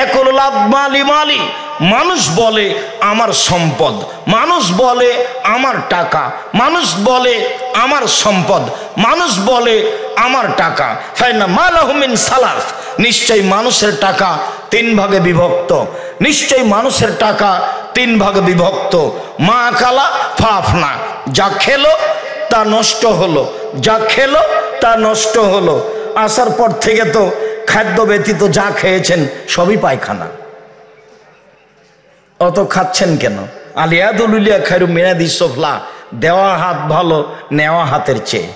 একুল মালি মালি, মানুষ বলে আমার সম্পদ, মানুষ বলে আমার টাকা, মানুষ বলে আমার সম্পদ, মানুষ বলে আমার টাকা। ফাইনা মালাহু মিন সালাস, নিশ্চয়ই মানুষের টাকা তিন ভাগে বিভক্ত, নিশ্চয়ই মানুষের টাকা তিন ভাগে বিভক্ত। মা কালা ফাফনা, যা খেলো তা নষ্ট হলো, যা খেলো তা নষ্ট হলো। আসার পর থেকে তো খাদ্য ব্যতীত যা খেয়েছেন সবই পায়খানা। অত খাচ্ছেন কেন? আলিয়াদুলিয়া খায়রু মিনাদি সোফলা, দেওয়া হাত ভালো নেওয়া হাতের চেয়ে।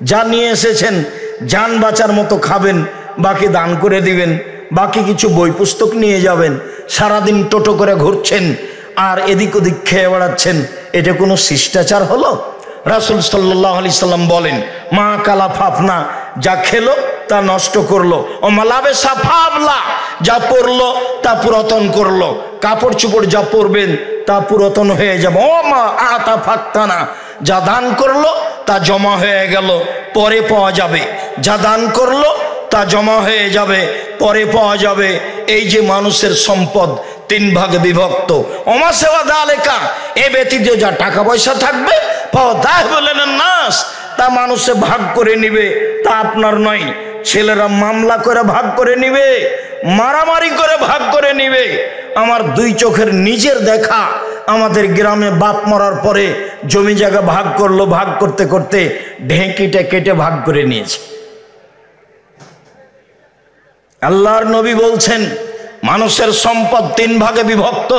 যা নিয়ে এসেছেন জান বাঁচার মতো খাবেন, বাকি দান করে দিবেন, বাকি কিছু বই পুস্তক নিয়ে যাবেন। সারাদিন টোটো করে ঘুরছেন আর এদিক ওদিক খেয়ে বেড়াচ্ছেন, এটা কোনো শিষ্টাচার হলো? রাসূল সাল্লাল্লাহু আলাইহি সাল্লাম বলেন, মা কালা ফাফনা, যা খেলো তা নষ্ট করলো। ও মালাবে সাফাবলা, যা পরলো তা পুরাতন করলো। কাপড় চোপড় যা পরবেন তা পুরাতন হয়ে যাবে। ও মা আতা ফাক্তানা, যা দান করলো তা জমা হয়ে গেল, পরে পাওয়া যাবে। যা দান করলো তা জমা হয়ে যাবে, পরে পাওয়া যাবে। এই যে মানুষের সম্পদ তিন ভাগে বিভক্ত। ওমা সেবা দালেকা, এ ব্যতীত যা টাকা পয়সা থাকবে নাস, তা মানুষে ভাগ করে নিবে, তা আপনার নয়। ছেলেরা মামলা করে ভাগ করে নিবে, মারামারি করে ভাগ করে নিবে। আমার দুই চোখের নিজের দেখা, আমাদের গ্রামে বাপ মরার পরে জমি জায়গা ভাগ করলো, ভাগ করতে করতে ঢেঁকিটা কেটে ভাগ করে নিয়েছে। আল্লাহর নবী বলছেন মানুষের সম্পদ তিন ভাগে বিভক্ত।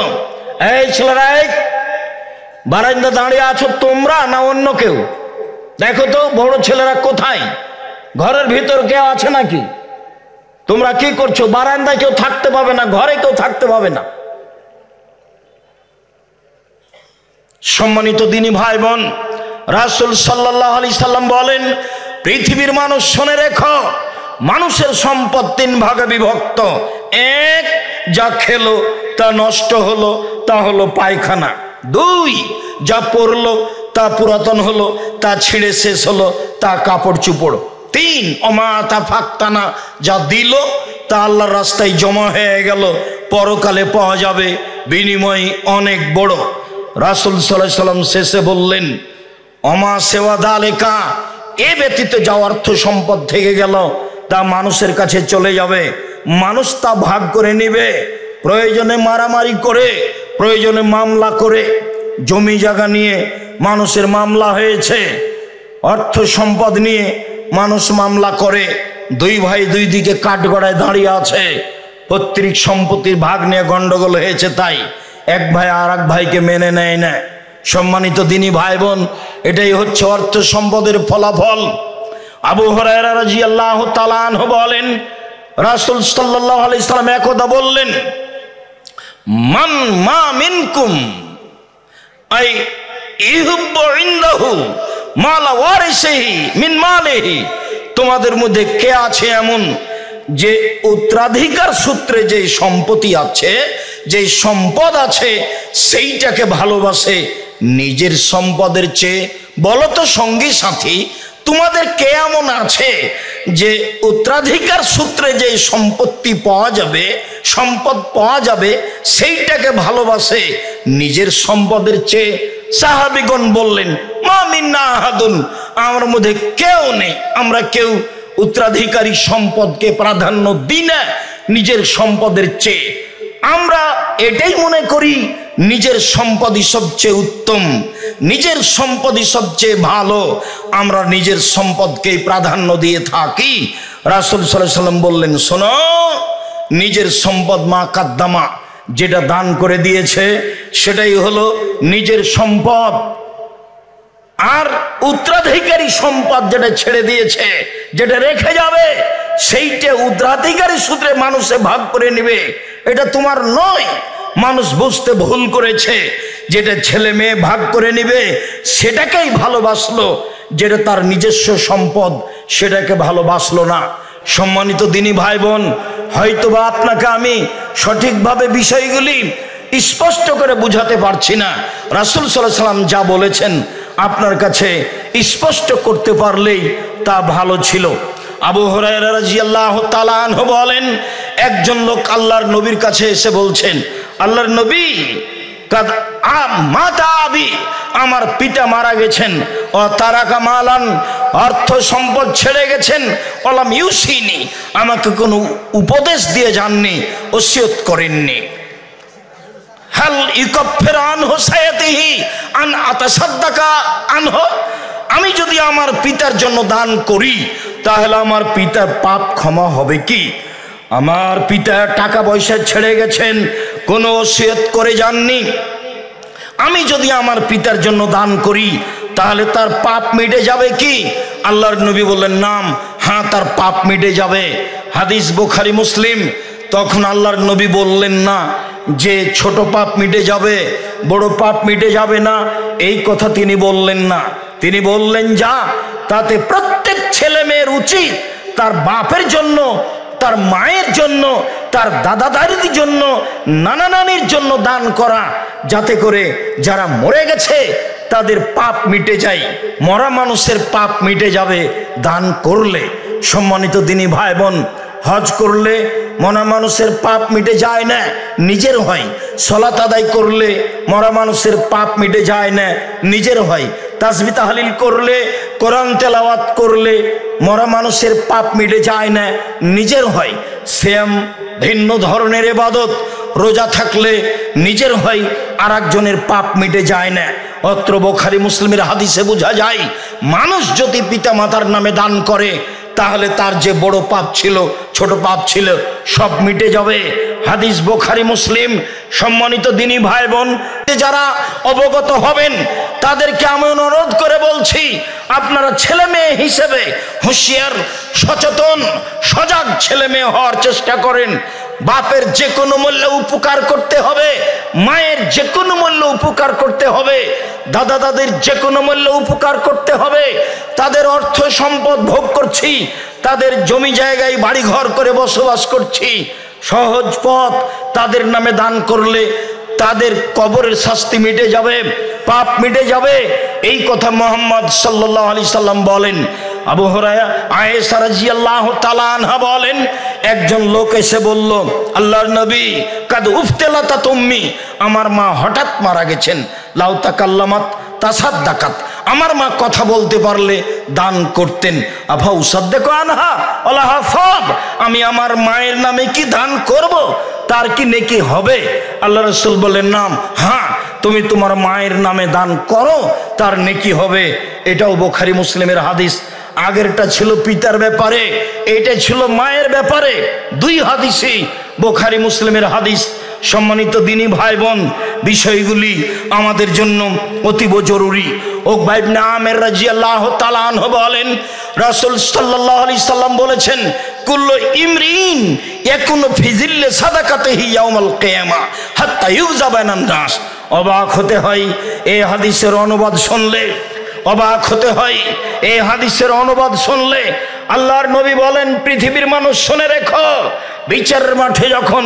এই ছেলেরা, বারান্দা দাঁড়িয়ে আছো তোমরা না অন্য কেউ? দেখো তো বড় ছেলেরা কোথায়? ঘরের ভিতর কেউ আছে নাকি? তোমরা কি করছো? বারান্দায় কেউ থাকতে পাবে না, ঘরে কেউ থাকতে পাবে না। সম্মানিত দিনী ভাই বোন, রাসূল সাল্লাল্লাহু আলাইহি সাল্লাম বলেন, পৃথিবীর মানুষ শুনে রেখো, মানুষের সম্পদ তিন ভাগে বিভক্ত। এক, যা খেলো তা নষ্ট হলো, তা হলো পায়খানা। দুই, যা পরলো তা পুরাতন হলো, তা ছিঁড়ে শেষ হলো, তা কাপড় চুপড়। তিন, অমাতা ফাক্তানা, যা দিল তা আল্লাহর রাস্তায় জমা হয়ে গেল, পরকালে পাওয়া যাবে, বিনিময় অনেক বড়। রাসূল সাল্লাল্লাহু আলাইহি সাল্লাম শেষে বললেন, অমা সেওয়া দালেকা, এ ব্যতীত যা অর্থ সম্পদ থেকে গেল তা মানুষের কাছে চলে যাবে, মানুষ তা ভাগ করে নিবে। প্রয়োজনে মারামারি করে, প্রয়োজনে মামলা করে। জমি জায়গা নিয়ে মানুষের মামলা হয়েছে, অর্থ সম্পদ নিয়ে মানুষ মামলা করে। দুই ভাই দুই দিকে কাঠগড়ায় দাঁড়িয়ে আছে, পৈতৃক সম্পত্তির ভাগ নিয়ে গন্ডগোল হয়েছে, তাই এক ভাই আর এক ভাইকে মেনে নেয় না। সম্মানিত দিনী ভাই বোন, এটাই হচ্ছে অর্থ সম্পদের ফলাফল। আবু হুরায়রা রাদিয়াল্লাহু তাআলা আনহু বলেন, রাসূল সাল্লাল্লাহু আলাইহি সাল্লাম একদা বললেন, মান মা মিনকুম আই ইহুব্বু ইনদাহু মালা ওয়ারিসিহি মিন মালিহি, তোমাদের মধ্যে কে আছে এমন যে উত্তরাধিকার সূত্রে যে সম্পত্তি আছে, যে সম্পদ আছে, সেইটাকে ভালোবাসে নিজের সম্পদের চেয়ে? বলো তো সঙ্গী সাথী, তোমাদের কে এমন আছে যে উত্তরাধিকার সূত্রে যে সম্পত্তি পাওয়া যাবে, সম্পদ পাওয়া যাবে, সেইটাকে ভালোবাসে নিজের সম্পদের চেয়ে? সাহাবীগণ বললেন, মা মিন্না আহাদুন, আমার মধ্যে কেউ নেই, আমরা কেউ উত্তরাধিকারী সম্পদকে প্রাধান্য দিই না নিজের সম্পদের চেয়ে। আমরা এটাই মনে করি নিজের সম্পদই সবচেয়ে উত্তম, নিজের সম্পদই সবচেয়ে ভালো, আমরা নিজের সম্পদকেই প্রাধান্য দিয়ে থাকি। রাসূল সাল্লাল্লাহু আলাইহি সাল্লাম বললেন, শোনো, নিজের সম্পদ মা কাদ্দামা, যেটা দান করে দিয়েছে সেটাই হলো নিজের সম্পদ। আর উত্তরাধিকারী সম্পদ যেটা ছেড়ে দিয়েছে, যেটা রেখে যাবে, সেইটা উত্তরাধিকারী সূত্রে মানুষে ভাগ করে নেবে, এটা তোমার নয়। মানুষ বুঝতে ভুল করেছে, যেটা ছেলে মেয়ে ভাগ করে নেবে সেটাকেই ভালোবাসলো, যেটা তার নিজস্ব সম্পদ সেটাকে ভালোবাসলো না। সম্মানিত দিনী ভাই বোন, হয়তোবা আপনাকে আমি সঠিকভাবে বিষয়গুলি স্পষ্ট করে বুঝাতে পারছি না। রাসূল সাল্লাল্লাহু আলাইহি সাল্লাম যা বলেছেন আপনার কাছে স্পষ্ট করতে পারলেই তা ভালো ছিল। আবু হুরায়রা রাদিয়াল্লাহু তাআলা আনহু বলেন, একজন লোক আল্লাহর নবীর কাছে এসে বলছেন, আল্লাহর নবী মাতা আবি, আমার পিতা মারা গেছেন, ও তারাকা মালান, অর্থ সম্পদ ছেড়ে গেছেন, ওলাম ইউসিনি, আমাকে কোনো উপদেশ দিয়ে যাননি, ওসিয়ত করেননি। হাল ইউকাফির আনহু সায়াতিহি আন আতাসাদ্দাকা আনহু, আমি যদি আমার পিতার জন্য দান করি তাহলে আমার পিতার পাপ ক্ষমা হবে কি? আমার পিতা টাকা পয়সা ছেড়ে গেছেন, কোনো ওসিয়ত করে যাননি, আমি যদি আমার পিতার জন্য দান করি তাহলে তার পাপ মিটে যাবে কি? আল্লাহর নবী বললেন, নাম, হ্যাঁ, তার পাপ মিটে যাবে। হাদিস বুখারী মুসলিম। তখন আল্লাহর নবী বললেন না যে ছোট পাপ মিটে যাবে, বড় পাপ মিটে যাবে না, এই কথা তিনি বললেন না। তিনি বললেন, যা, তাতে প্রত্যেক ছেলে মেয়ের উচিত তার বাপের জন্য, তার মায়ের জন্য, তার দাদা দাদির জন্য, নানা নানির জন্য দান করা, যাতে করে যারা মরে গেছে তাদের পাপ মিটে যায়। মরা মানুষের পাপ মিটে যাবে দান করলে। সম্মানিত দিনী ভাই বোন, হজ করলে মরা মানুষের পাপ মিটে যায় না, নিজের হয়। সালাত আদায় করলে মরা মানুষের পাপ মিটে যায় না, নিজের হয়। তাসবিহ তাহলিল করলে, কোরআন তেলাওয়াত করলে মরা মানুষের পাপ মিটে যায় না, নিজের হয়। সিয়াম ভিন্ন ধরনের ইবাদত, রোজা থাকলে নিজের হয়, আর একজনের পাপ মিটে যায় না। অত্র বুখারী মুসলিমের হাদিসে বোঝা যায়, মানুষ যদি পিতা মাতার নামে দান করে তাহলে তার যে বড় পাপ ছিল, ছোট পাপ ছিল, সব মিটে যাবে। হাদিস বুখারী মুসলিম। সম্মানিত দিনী ভাই বোন, যারা অবগত হবেন তাদেরকে আমি অনুরোধ করে বলছি, আপনারা ছেলে মেয়ে হিসেবে হুঁশিয়ার, সচেতন, সজাগ ছেলে মেয়ে হওয়ার চেষ্টা করেন। বাপের যে কোনো মূল্যে উপকার করতে হবে, মায়ের যে কোনো মূল্যে উপকার করতে হবে, দাদা দাদির যে কোনো মূল্যে উপকার করতে হবে। তাদের অর্থ সম্পদ ভোগ করছি, তাদের জমি জায়গায় বাড়ি ঘর করে বসবাস করছি, সহজ পথ, তাদের নামে দান করলে তাদের কবরের শাস্তি মিটে যাবে, পাপ মিটে যাবে। এই কথা মুহাম্মদ সাল্লাল্লাহু আলাইহি সাল্লাম বলেন। আবু হুরায়রা, আয়েশা রাদিয়াল্লাহু তাআলা আনহা বলেন, একজন লোক এসে বলল, আল্লাহর নবী, কাদ উফতিলাতা তুম্মি, আমার মা হঠাৎ মারা গেছেন, লাউ তাকাল্লামাত তাসাদ্দাকাত, আমার মা কথা বলতে পারলে দান করতেন। আফা উসাদ্দাকু আনহা ওয়ালাহা সাওয়াব, আমি আমার মায়ের নামে কি দান করব, তার কি নেকি হবে? আল্লাহ রাসূল বলেন, নাম, হ্যাঁ, তুমি তোমার মায়ের নামে দান করো, তার নেকি হবে। এটাও বুখারী মুসলিমের হাদিস। আগেরটা ছিল পিতার ব্যাপারে, এটা ছিল মায়ের ব্যাপারে। দুই হাদিসই বুখারী মুসলিমের হাদিস। সম্মানিত দিনী ভাই বোন, বিষয়গুলি আমাদের জন্য অতীব জরুরি। উকবা ইবনে আমির রাদিয়াল্লাহু তাআলা আনহু বলেন, রাসূল সাল্লাল্লাহু আলাইহি সাল্লাম বলেছেন, কুল্লু ইমরিন ইয়াকুনু ফি জিল্লি সাদাকাতিহি ইয়াউমাল কিয়ামা হাত্তা ইউজাবানান নাস। অবাক হতে হয় এই হাদিসের অনুবাদ শুনলে, অবাক হতে হয় এই হাদিসের অনুবাদ শুনলে। আল্লাহর নবী বলেন, পৃথিবীর মানুষ শুনে রেখো, বিচারের মাঠে যখন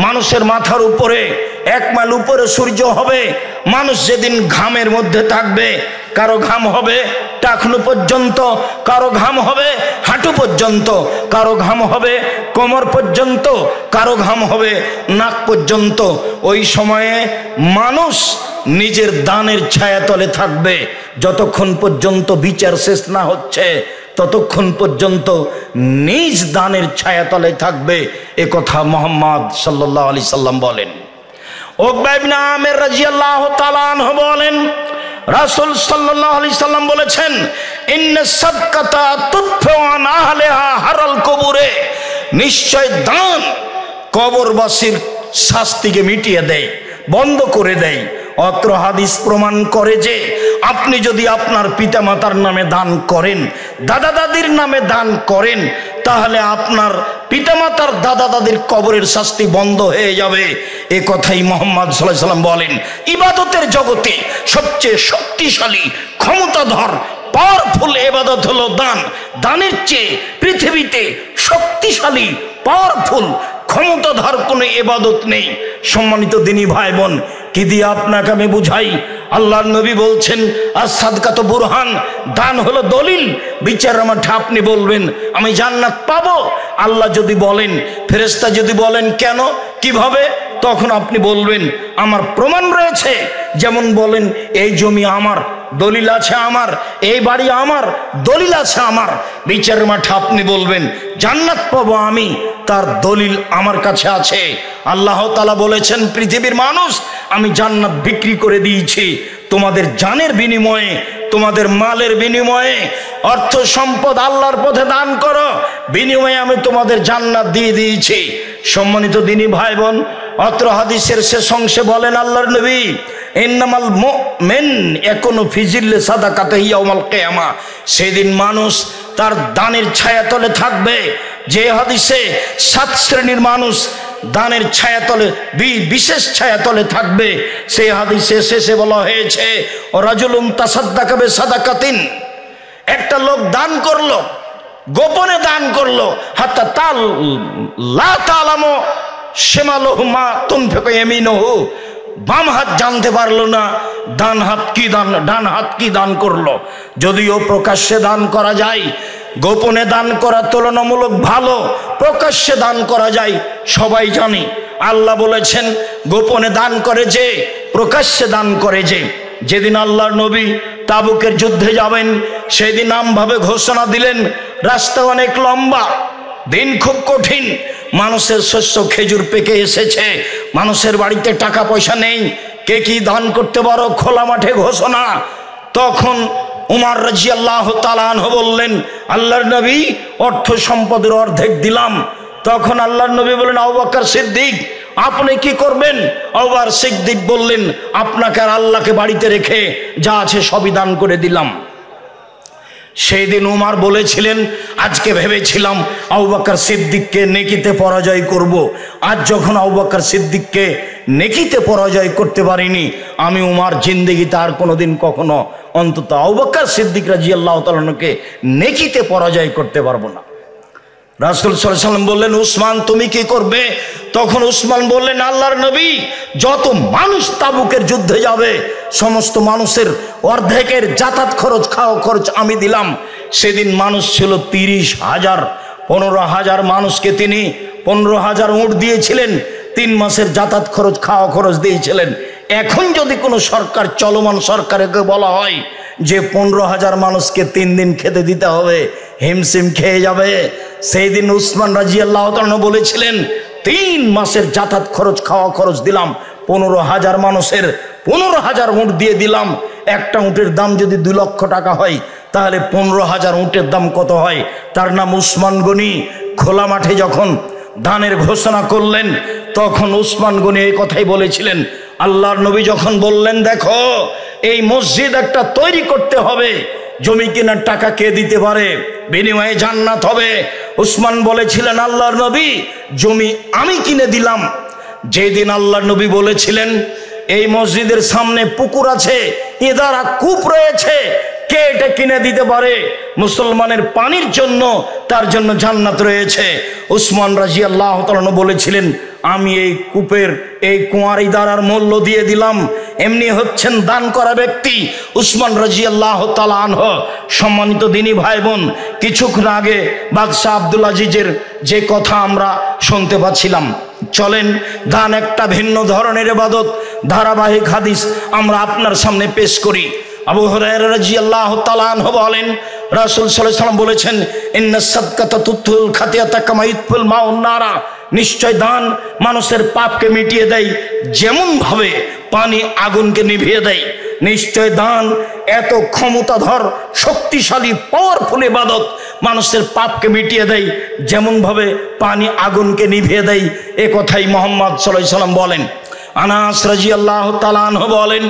মানুষের মাথার উপরে 1 মাইল উপরে সূর্য হবে, মানুষ যেদিন ঘামের মধ্যে থাকবে, কারো ঘাম হবে টাকনু পর্যন্ত, কারো ঘাম হবে হাঁটু পর্যন্ত, কারো ঘাম হবে কোমর পর্যন্ত, কারো ঘাম হবে নাক পর্যন্ত। ওই সময়ে মানুষ নিজের দানের ছায়াতলে থাকবে। যতক্ষণ পর্যন্ত বিচার শেষ না হচ্ছে ততক্ষণ পর্যন্ত নিজ দানের ছায়াতলে থাকবে, এ কথা মুহাম্মদ সাল্লাল্লাহু আলাইহি সাল্লাম বলেন। উকবা ইবনে আমির রাদিয়াল্লাহু তাআলা আনহু বলেন, রাসূল সাল্লাল্লাহু আলাইহি সাল্লাম বলেছেন, ইন্নাস সাদকাতা তুদফু আন আহলিহা হারাল কবুরে, নিশ্চয় দান কবরবাসীর শাস্তিকে মিটিয়ে দেয়, বন্ধ করে দেয়। অত্র হাদিস প্রমাণ করে যে আপনি যদি আপনার পিতামাতার নামে দান করেন, দাদা দাদির নামে দান করেন, তাহলে আপনার পিতামাতার দাদা দাদির কবরের শাস্তি বন্ধ হয়ে যাবে। এ কথাই মুহাম্মদ সাল্লাল্লাহু আলাইহি সাল্লাম বলেন। ইবাদতের জগতে সবচেয়ে শক্তিশালী, ক্ষমতাধর, পাওয়ারফুল ইবাদত হলো দান। দানের চেয়ে পৃথিবীতে শক্তিশালী, পাওয়ারফুল, ক্ষমতাধর কোনো ইবাদত নেই। সম্মানিত দিনী ভাই বোন, কি দিয়ে আপনাকে আমি বুঝাই? আল্লাহর নবী বলছেন আস-সাদকাত বুরহান, দান হলো দলিল। বিচারের মাঠে আপনি বলবেন আমি জান্নাত পাবো, আল্লাহ যদি বলেন, ফেরেশতা যদি বলেন কেন, কিভাবে, তখন আপনি বলবেন আমার প্রমাণ রয়েছে। যেমন বলেন এই জমি আমার, দলিল আছে আমার, এই বাড়ি আমার, দলিল আছে আমার। বিচারের মাঠে আপনি বলবেন জান্নাত পাবো আমি, তার দলিল আমার কাছে আছে। আল্লাহ তাআলা বলেছেন পৃথিবীর মানুষ, আমি জান্নাত বিক্রি করে দিয়েছি তোমাদের জানের বিনিময়ে, তোমাদের মালের বিনিময়ে। অর্থ সম্পদ আল্লাহর পথে দান করো, বিনিময়ে আমি তোমাদের জান্নাত দিয়ে দিয়েছি। সম্মানিত দিনী ভাই বোন, অত্র হাদিসের শেষ অংশে বলেন আল্লাহর নবী ইন্নামাল মুমিন ইয়াকুনু ফি জিল্লি সাদাকাতিহি ইয়াউমাল কিয়ামা, সেদিন মানুষ তার দানের ছায়াতলে থাকবে। যে হাদিসে 7 শ্রেণীর মানুষ দানের ছায়াতলে, বিশেষ ছায়াতলে থাকবে, সেই হাদিসে শেষে বলা হয়েছে ও রাজুলুন তাসাদ্দাকা বিসাদাকাতিন, একটা লোক দান করলো, গোপনে দান করলো, হাত্তা তাল লা তালামু শিমালুহু মা তুনফিকু ইয়ামিনুহু, বাম হাত জানতে পারলো না ডান হাত কি দান করলো। যদিও প্রকাশ্যে দান করা যায়, গোপনে দান করা তুলনামূলক ভালো, প্রকাশ্যে দান করা যায় সবাই জানি। আল্লাহ বলেছেন গোপনে দান করে যে, প্রকাশ্যে দান করে যে। যেদিন আল্লাহর নবী তাবুকের যুদ্ধে যাবেন, সেই দিন আমভাবে ঘোষণা দিলেন রাস্তা অনেক লম্বা, দিন খুব কঠিন, মানুষের শস্য খেজুর পেকে এসেছে, মানুষের বাড়িতে টাকা পয়সা নেই, কে কি দান করতে পারো, খোলা মাঠে ঘোষণা। তখন উমর রাদিয়াল্লাহু তাআলা আনহু বললেন আল্লাহর নবী অর্থ সম্পদের অর্ধেক দিলাম। তখন আল্লাহর নবী বললেন আবু বকর সিদ্দিক আপনি কি করবেন? আবু বকর সিদ্দিক বললেন আপনাকে আর আল্লাহকে বাড়িতে রেখে যা আছে সবই দান করে দিলাম। সেই দিন উমর বলেছিলেন আজকে ভেবেছিলাম আবু বকর সিদ্দিককে নেকিতে পরাজয় করব, আজ যখন আবু বকর সিদ্দিককে নেকিতে পরাজয় করতে পারিনি, আমি উমর জিন্দেগিতে আর কোনোদিন কখনো অন্তত আবু বকর সিদ্দিক রাদিয়াল্লাহু তাআলাকে নেকিতে পরাজয় করতে পারবো না। রাসূল সাল্লাল্লাহু আলাইহি ওয়াসাল্লাম বললেন উসমান তুমি কি করবে? তখন উসমান বললেন আল্লাহর নবী যত মানুষ তাবুকের যুদ্ধে যাবে সমস্ত মানুষের অর্ধেকের যাতায়াত খরচ, খাওয়া খরচ আমি দিলাম। সেদিন মানুষ ছিল 30,000, 15,000 মানুষকে তিনি 15,000 উট দিয়েছিলেন, 3 মাসের যাতায়াত খরচ, খাওয়া খরচ দিয়েছিলেন। এখন যদি কোনো সরকার, চলমান সরকারকে বলা হয় যে 15,000 মানুষকে 3 দিন খেতে দিতে হবে, হিমশিম খেয়ে যাবে। সেই দিন উসমান রাদিয়াল্লাহু তাআলা বলেছিলেন 3 মাসের যাতায়াত খরচ, খাওয়া খরচ দিলাম, 15,000 মানুষের 15,000 উট দিয়ে দিলাম। একটা উটের দাম যদি 2 লক্ষ টাকা হয় তাহলে 15,000 উটের দাম কত হয়? তার নাম উসমান গনি। খোলা মাঠে যখন দানের ঘোষণা করলেন তখন উসমান গনি এই কথাই বলেছিলেন। আল্লাহর নবী যখন বললেন দেখো এই মসজিদ একটা তৈরি করতে হবে, জমি কেনার টাকা কে দিতে পারে, বিনিময়ে জান্নাত হবে, উসমান বলেছিলেন আল্লাহর নবী জমি আমি কিনে দিলাম। যেদিন আল্লাহর নবী বলেছিলেন এই মসজিদের সামনে পুকুর আছে, ইদারা কূপ রয়েছে, কে এটা কিনে দিতে পারে, মুসলমানের পানির জন্য, তার জন্য জান্নাত রয়েছে, উসমান রাদিয়াল্লাহু তাআলা বলেছিলেন আমি এই কূপের, এই কুয়ার ইদারার মূল্য দিয়ে দিলাম। এমনি হচ্ছেন দান করা ব্যক্তি উসমান রাদিয়াল্লাহু তাআলা আনহু। সম্মানিত দিনী ভাই বোন, কিছুক্ষণ আগে বাদশাহ আব্দুল আজিজের যে কথা আমরা শুনতে পাচ্ছিলাম, চলেন দান একটা ভিন্ন ধরনের ইবাদত, ধারাবাহিক হাদিস আমরা আপনার সামনে পেশ করি। আবু হুরায়রা রাদিয়াল্লাহু তাআলা আনহু বলেন রাসূল সাল্লাল্লাহু আলাইহি ওয়াসাল্লাম বলেছেন ইন্নাস সাদকাতা তুতুল খাতিয়াতা কামা ইতফুল মাউন নারা, নিশ্চয় দান মানুষের পাপকে মিটিয়ে দেয় যেমন ভাবে পানি আগুনকে নিভিয়ে দেয়। নিশ্চয় দান এত ক্ষমতাধর, শক্তিশালী, পাওয়ারফুল ইবাদত, মানুষের পাপকে মিটিয়ে দেয় যেমন ভাবে পানি আগুনকে নিভিয়ে দেয়। এ কথাই মুহাম্মদ সাল্লাল্লাহু আলাইহি ওয়াসাল্লাম বলেন। আনাস রাদিয়াল্লাহু তাআলা আনহু বলেন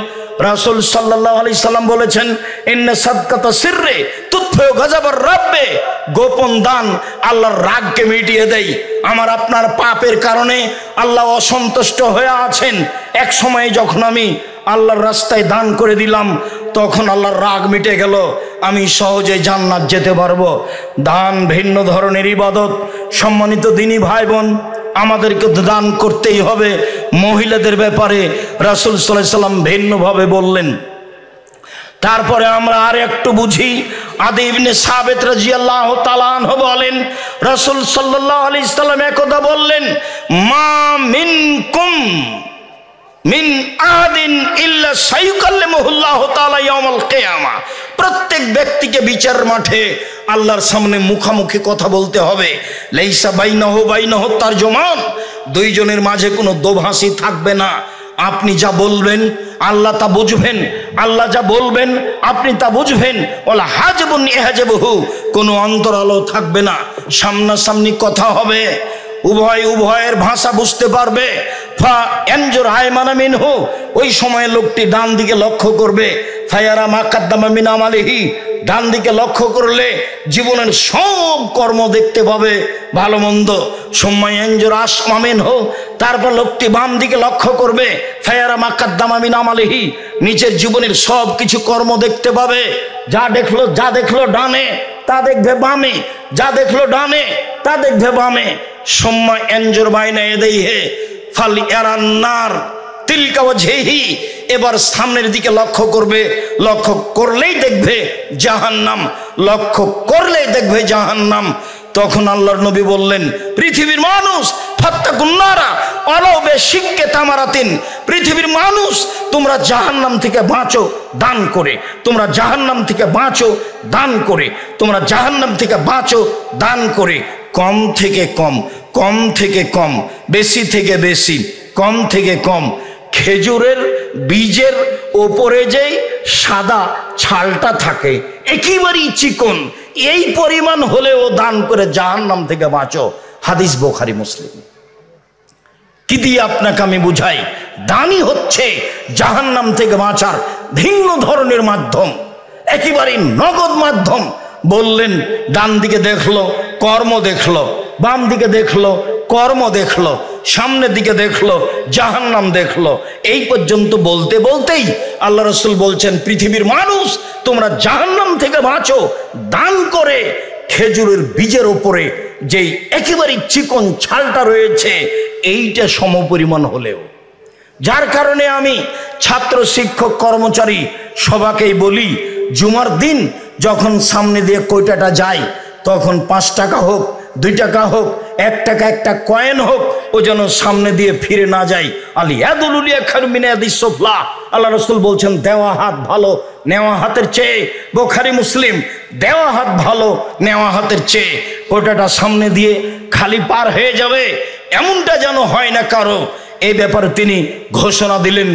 রাসূল সাল্লাল্লাহু আলাইহি সাল্লাম বলেছেন ইন্না সাদকাতা সিররে তুতফিউ গাযাবার রাব্বে, গোপন দান আল্লাহর রাগকে মিটিয়ে দেয়। আমার আপনার পাপের কারণে আল্লাহ অসন্তুষ্ট হয়ে আছেন, এক সময় যখন আমি আল্লাহর রাস্তায় দান করে দিলাম তখন আল্লাহর রাগ মিটে গেল, আমি সহজে জান্নাত যেতে পারবো। দান ভিন্ন ধরনের ইবাদত। সম্মানিত দিনী ভাই বোন, আমাদেরকে দান করতেই হবে। মহিলাদের ব্যাপারে রাসূল সাল্লাল্লাহু আলাইহি ওয়াসাল্লাম ভিন্নভাবে বললেন। তারপরে আমরা আর একটু বুঝি। আদি ইবনে সাবিত রাদিয়াল্লাহু তাআলা আনহু বলেন, রাসূল সাল্লাল্লাহু আলাইহি সাল্লাম একদা বললেন, মা মিনকুম মিন আদিন ইল্লা সায়ুকাল্লিমুহুল্লাহু তাআলা ইয়াউমাল কিয়ামা। প্রত্যেক ব্যক্তিকে বিচার মাঠে আল্লাহর সামনে মুখামুখি কথা বলতে হবে। লাইসা বাইনাহু বাইনাহু তারজুমান, দুইজনের মাঝে কোনো দোভাষী থাকবে না। আপনি যা বলবেন আল্লাহ তা বুঝবেন, আল্লাহ যা বলবেন আপনি তা বুঝবেন। ওয়ালা হাজবুন ইহাজবহু, কোনো অন্তরালো থাকবে না, সামনাসামনি কথা হবে, উভয়ের ভাষা বুঝতে পারবে। ফা এনজুর আয়মানা মিনহু, ওই সময় লোকটি ডান দিকে লক্ষ্য করবে। ফায়ারা মা কাদ্দামা মিন আমালিহি, ডান দিকে লক্ষ্য করলে জীবনের সব কর্ম দেখতে পাবে, ভালো মন্দ। সময় এনজুর আসমা মিনহু, তারপর লোকটি বাম দিকে লক্ষ্য করবে। ফায়ারা মা কাদ্দামা মিন আমালিহি, নিজের জীবনের সব কিছু কর্ম দেখতে পাবে। যা দেখলো ডানে তা দেখবে বামে, যা দেখলো ডানে তা দেখবে বামে। সময় এনজুর বাইনা ইয়াদাইহি ফাল ইয়ারান্নার তিলকা ওয়াজহিহি, এবার সামনের দিকে লক্ষ্য করবে, লক্ষ্য করলেই দেখবে জাহান্নাম, লক্ষ্য করলেই দেখবে জাহান্নাম। তখন আল্লাহর নবী বললেন, পৃথিবীর মানুষ ফাত্তাকুন্নারা ওয়ালাউ বিশিক্কি তামারাতিন, পৃথিবীর মানুষ তোমরা জাহান্নাম থেকে বাঁচো দান করে, তোমরা জাহান্নাম থেকে বাঁচো দান করে, তোমরা জাহান্নাম থেকে বাঁচো দান করে। কম থেকে কম, কম থেকে কম, বেশি থেকে বেশি, কম থেকে কম। খেজুরের বীজের ওপরে যে সাদা ছালটা থাকে একেবারেই চিকন, এই পরিমাণ হলেও দান করে জাহান্নাম থেকে বাঁচো। হাদিস বুখারী মুসলিম। কি দিয়ে আপনাকে আমি বুঝাই, দানই হচ্ছে জাহান্নাম থেকে বাঁচার ভিন্ন ধরনের মাধ্যম, একেবারেই নগদ মাধ্যম। বললেন ডান দিকে দেখলো কর্ম দেখলো, বাম দিকে দেখলো কর্ম দেখলো, সামনের দিকে দেখলো জাহান্নাম দেখলো। এই পর্যন্ত বলতে বলতেই আল্লাহ রাসূল বলছেন, পৃথিবীর মানুষ তোমরা জাহান্নাম থেকে বাঁচো দান করে। খেজুরের বীজের ওপরে যেই একেবারে চিকন ছালটা রয়েছে এইটা সমপরিমাণ হলেও, যার কারণে আমি ছাত্র শিক্ষক কর্মচারী সবাকেই বলি, জুমার দিন যখন সামনে দিয়ে কয়টাটা যায় তখন 5 টাকা হোক 2 টাকা হোক 1 টাকা একটা কয়েন হোক, ও যেন সামনে দিয়ে ফিরে না যায়। আলিয়াদুল উলিয়া খায়রুম মিন ইয়াদিস সুফলা, আল্লাহ রাসূল বলছেন দেওয়া হাত ভালো নেওয়া হাতের চেয়ে। বুখারী মুসলিম, দেওয়া হাত ভালো নেওয়া হাতের চেয়ে। কয়টাটা সামনে দিয়ে খালি পার হয়ে যাবে এমনটা যেন হয় না কারো। এই ব্যাপারে তিনি ঘোষণা দিলেন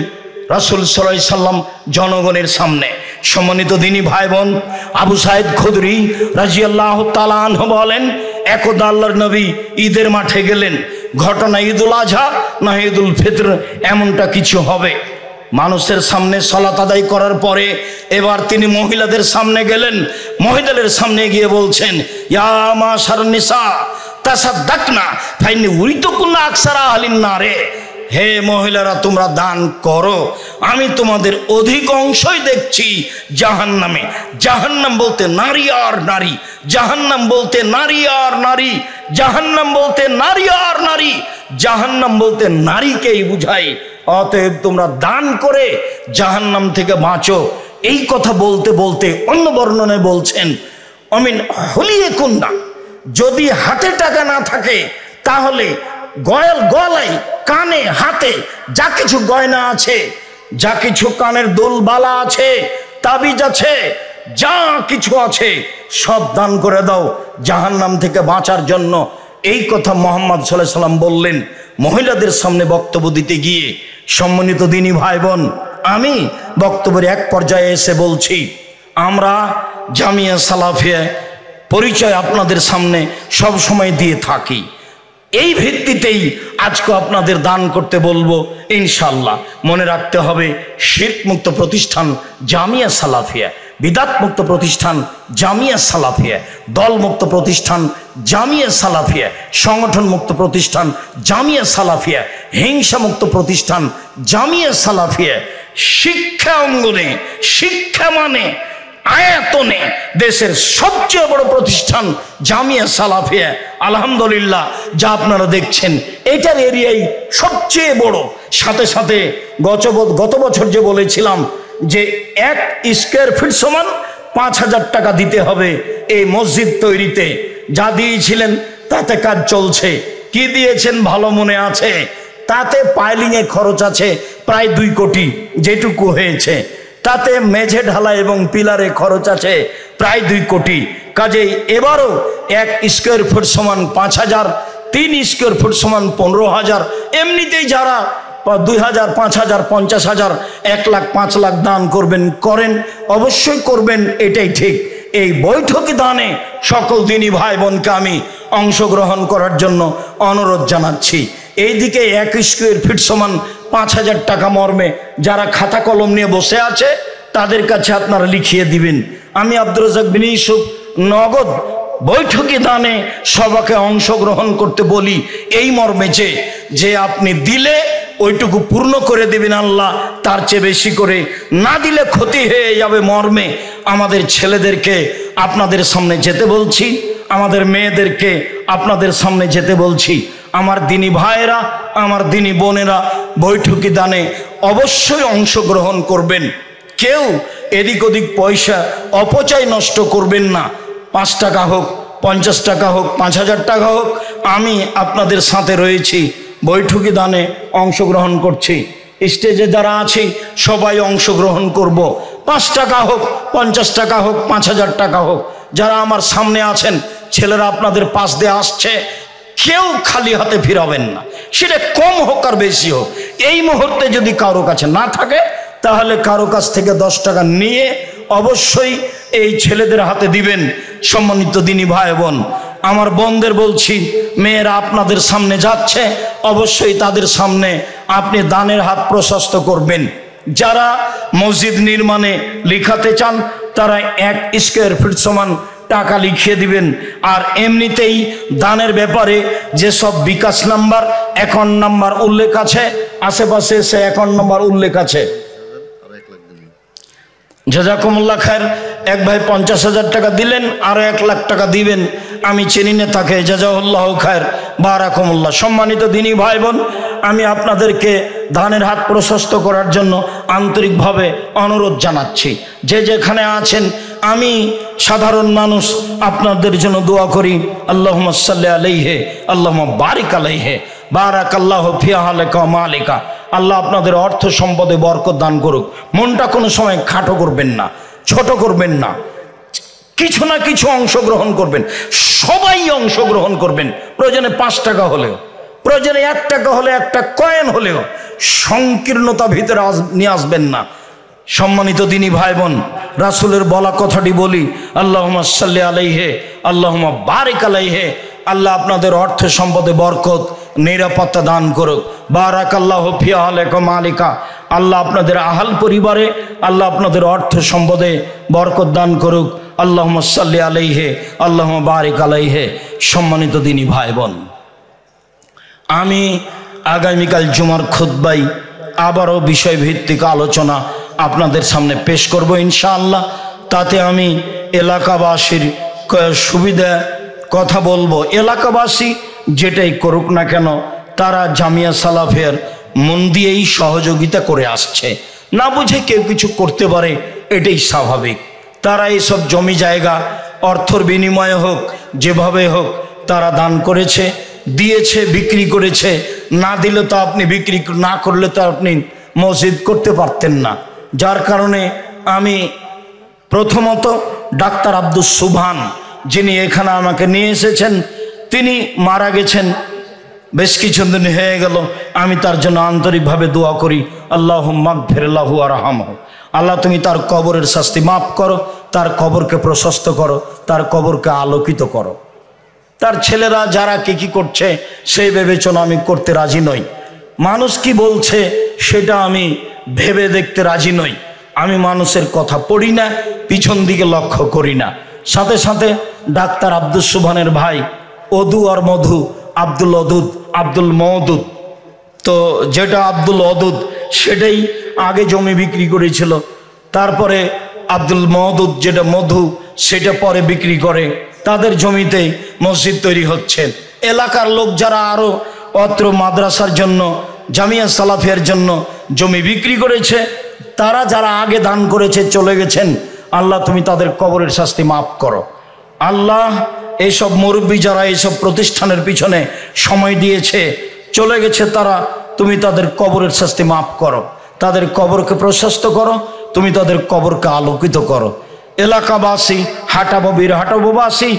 রাসূল সাল্লাল্লাহু আলাইহি সাল্লাম জনগণের সামনে। সম্মানিত দিনী ভাই বোন, আবু সাঈদ খুদরি রাদিয়াল্লাহু তাআলা আনহু বলেন, একদা আল্লাহর নবী ঈদের মাঠে গেলেন। ঘটনা ঈদুল আজহা না ঈদুল ফিতর এমনটা কিছু হবে। মানুষের সামনে সালাত আদায় করার পরে এবার তিনি মহিলাদের সামনে গেলেন। মহিলাদের সামনে গিয়ে বলছেন, ইয়া মাশারান নিসা তাসাদ্দাকনা ফাইন্নী উরিতুকুন্না আকসারা আহলিন নারে, হে মহিলারা তোমরা দান করো, আমি তোমাদের অধিক অংশই দেখছি জাহান্নামে। জাহান্নাম বলতে নারী আর নারী, জাহান্নাম বলতে নারী আর নারী, জাহান্নাম বলতে নারী আর নারী, জাহান্নাম বলতে নারীকেই বুঝায়। অতএব তোমরা দান করে জাহান্নাম থেকে বাঁচো। এই কথা বলতে বলতে অন্য বর্ণনায় বলছেন, অমিন হলিয়ে কুন্না, যদি হাতে টাকা না থাকে তাহলে গলায় কানে হাতে যা কিছু গয়না আছে, যা কিছু কানের দুলবালা আছে, তাবিজ আছে, যা কিছু আছে সব দান করে দাও জাহান্নাম থেকে বাঁচার জন্য। এই কথা মুহাম্মদ সাল্লাল্লাহু আলাইহি সাল্লাম বললেন মহিলাদের সামনে বক্তব্য দিতে গিয়ে। সম্মানিত দিনী ভাই বোন, আমি বক্তব্যের এক পর্যায়ে এসে বলছি, আমরা জামিয়া সালাফিয়া পরিচয় আপনাদের সামনে সব সময় দিয়ে থাকি। এই ভিত্তিতেই আজকে আপনাদের দান করতে বলবো ইনশাআল্লাহ। মনে রাখতে হবে, শিরক মুক্ত প্রতিষ্ঠান জামিয়া সালাফিয়া, বিদাত মুক্ত প্রতিষ্ঠান জামিয়া সালাফিয়া, দল মুক্ত প্রতিষ্ঠান জামিয়া সালাফিয়া, সংগঠন মুক্ত প্রতিষ্ঠান জামিয়া সালাফিয়া, হিংসা মুক্ত প্রতিষ্ঠান জামিয়া সালাফিয়া। শিক্ষা অঙ্গনে, শিক্ষা মানে আয়াতনে দেশের সবচেয়ে বড় প্রতিষ্ঠান জামিয়া সালাফিয়া। আলহামদুলিল্লাহ, যা আপনারা দেখছেন এটার এরিয়াই সবচেয়ে বড়। সাথে সাথে গত বছর যে বলেছিলাম যে 1 স্কয়ার ফিট সমান 5000 টাকা দিতে হবে এই মসজিদ তৈরিতে। যা দিয়েছিলেন তাতে কাজ চলছে। কি দিয়েছেন ভালো মনে আছে? তাতে পাইলিংয়ে খরচ আছে প্রায় 2 কোটি যেটুকু হয়েছে। তাতে মেঝে ঢালাই এবং পিলারে খরচ আছে প্রায় 2 কোটি। কাজেই এবারও 1 স্কয়ার ফুট সমান 5000, 3 স্কয়ার ফুট সমান 15000। এমনিতেই যারা 2000, 5000, 50000, 1 লাখ, 5 লাখ দান করবেন, করেন, অবশ্যই করবেন, এটাই ঠিক। এই বৈঠকি দানে সকল দিনী ভাই বোনকে আমি অংশগ্রহণ করার জন্য অনুরোধ জানাচ্ছি। এইদিকে 1 স্কয়ার ফিট সমান 5000 টাকা মর্মে যারা খাতা কলম নিয়ে বসে আছে তাদের কাছে আপনারা লিখিয়ে দিবেন। আমি আব্দুর রাজ্জাক বিন ইউসুফ নগদ বৈঠকি দানে সবাইকে অংশগ্রহণ করতে বলি এই মর্মে যে আপনি দিলে ওইটুকু পূর্ণ করে দেবেন আল্লাহ, তার চেয়ে বেশি করে না দিলে ক্ষতি হয়ে যাবে মর্মে আমাদের ছেলেদেরকে আপনাদের সামনে যেতে বলছি, আমাদের মেয়েদেরকে আপনাদের সামনে যেতে বলছি। আমার দিনী ভাইয়েরা, আমার দিনী বোনেরা বৈঠকি দানে অবশ্যই অংশগ্রহণ করবেন। কেউ এদিক ওদিক পয়সা অপচয় নষ্ট করবেন না। 5 টাকা হোক, 50 টাকা হোক, 5000 টাকা হোক, আমি আপনাদের সাথে রয়েছি। বৈঠকি দানে অংশগ্রহণ করছি। স্টেজে যারা আছি সবাই অংশগ্রহণ করব। 5 টাকা হোক, 50 টাকা হোক, 5000 টাকা হোক। যারা আমার সামনে আছেন, ছেলেরা আপনাদের পাশ দিয়ে আসছে, কেউ খালি হাতে ফিরাবেন না, সেটা কম হোক আর বেশি হোক। এই মুহূর্তে যদি কারো কাছে না থাকে তাহলে কারো কাছ থেকে 10 টাকা নিয়ে অবশ্যই এই ছেলেদের হাতে দিবেন। সম্মানিত দিনী ভাই বোন, আমার বোনদের বলছি, মেয়েরা আপনাদের সামনে যাচ্ছে, অবশ্যই তাদের সামনে আপনি দানের হাত প্রশস্ত করবেন। যারা মসজিদ নির্মাণে লিখাতে চান তারা 1 স্কয়ার ফিট সমান টাকা লিখিয়ে দিবেন। আর এমনিতেই দানের ব্যাপারে যেসব বিকাশ নাম্বার, অ্যাকাউন্ট নাম্বার উল্লেখ আছে, আশেপাশে সে অ্যাকাউন্ট নাম্বার উল্লেখ আছে। জাযাকুমুল্লাহ খায়ের। এক ভাই 50,000 টাকা দিলেন, আরো 1 লাখ টাকা দিবেন, আমি চিনি না তাকে। জাযাহুল্লাহ খায়ের, বারাকুমুল্লাহ। সম্মানিত দিনী ভাই বোন, আমি আপনাদেরকে দানের হাত প্রশস্ত করার জন্য আন্তরিকভাবে অনুরোধ জানাচ্ছি। যে যেখানে আছেন, আমি সাধারণ মানুষ, আপনাদের জন্য দোয়া করি। আল্লাহুম্মা সাল্লি আলাইহি, আল্লাহুম্মা বারিক আলাইহি, বারাকাল্লাহু ফি আহলিকা ওয়া মালিকা। আল্লাহ আপনাদের অর্থ সম্পদে বরকত দান করুক। মনটা কোনো সময় খাটো করবেন না, ছোট করবেন না, কিছু না কিছু অংশগ্রহণ করবেন, সবাই অংশগ্রহণ করবেন। প্রয়োজনে 5 টাকা হলেও, প্রয়োজনে 1 টাকা হলে, একটা কয়েন হলেও সংকীর্ণতা ভিতরে নিয়ে আসবেন না। সম্মানিত দিনী ভাই বোন, রাসূলের বলা কথাটি বলি, আল্লাহুম্মা সাল্লি আলাইহি, আল্লাহুম্মা বারিক আলাইহি। আল্লাহ আপনাদের অর্থ সম্পদে বরকত, নিরাপত্তা দান করুক। বারাকাল্লাহু ফি আহলিকা মালিকা। আল্লাহ আপনাদের আহাল পরিবারে, আল্লাহ আপনাদের অর্থ সম্পদে বরকত দান করুক। আল্লাহুম্মা সাল্লি আলাইহি, আল্লাহুম্মা বারিক আলাইহি। সম্মানিত দিনী ভাই বোন, আমি আগামীকাল জুমার খুতবায় আবারও বিষয়ভিত্তিক আলোচনা আপনাদের সামনে পেশ করব ইনশাআল্লাহ। তাতে আমি এলাকাবাসীর সুবিধা কথা বলবো। এলাকাবাসী যেটাই করুক না কেন, তারা জামিয়া সালাফের মন দিয়েই সহযোগিতা করে আসছে। না বুঝে কেউ কিছু করতে পারে, এটাই স্বাভাবিক। তারা এইসব জমি জায়গা অর্থর বিনিময়ে হোক, যেভাবে হোক, তারা দান করেছে, দিয়েছে, বিক্রি করেছে। না দিলে তো আপনি বিক্রি না করলে তো আপনি মসজিদ করতে পারতেন না। যার কারণে আমি প্রথমত ডাক্তার আব্দুস সুবহান, যিনি এখানে আমাকে নিয়ে এসেছেন, তিনি মারা গেছেন, বেশ কিছুদিন হয়ে গেল। আমি তার জন্য আন্তরিকভাবে দোয়া করি, আল্লাহুম্মা গফির লাহু ওয়ারহামহু। আল্লাহ তুমি তার কবরের শাস্তি মাফ করো, তার কবরকে প্রশস্ত করো, তার কবরকে আলোকিত করো। তার ছেলেরা যারা কি করছে সেই বিবেচনা আমি করতে রাজি নই। মানুষ কি বলছে সেটা আমি ভেবে দেখতে রাজি নই। আমি মানুষের কথা পড়ি না, পিছন দিকে লক্ষ্য করি না। সাথে সাথে ডাক্তার আব্দুস সুবহানের ভাই অদু আর মধু, আব্দুল অদুদ, আব্দুল মওদুদ, তো যেটা আব্দুল অদুদ সেটাই আগে জমি বিক্রি করেছিল। তারপরে আব্দুল মওদুদ যেটা মধু, সেটা পরে বিক্রি করে। তাদের জমিতেই মসজিদ তৈরি হচ্ছে। এলাকার লোক যারা আরো অত্র মাদ্রাসার জন্য, জামিয়া সালাফিয়ার জন্য জমি বিক্রি করেছে, তারা যারা আগে দান করেছে চলে গেছেন, আল্লাহ তুমি তাদের কবরের শাস্তি মাফ করো। আল্লাহ এইসব মুরব্বী যারা এইসব প্রতিষ্ঠানের পিছনে সময় দিয়েছে চলে গেছে, তারা তুমি তাদের কবরের শাস্তি মাফ করো, তাদের কবরকে প্রশস্ত করো, তুমি তাদের কবরকে আলোকিত করো। এলাকাবাসী, হাটাববির হাটাবোবাসী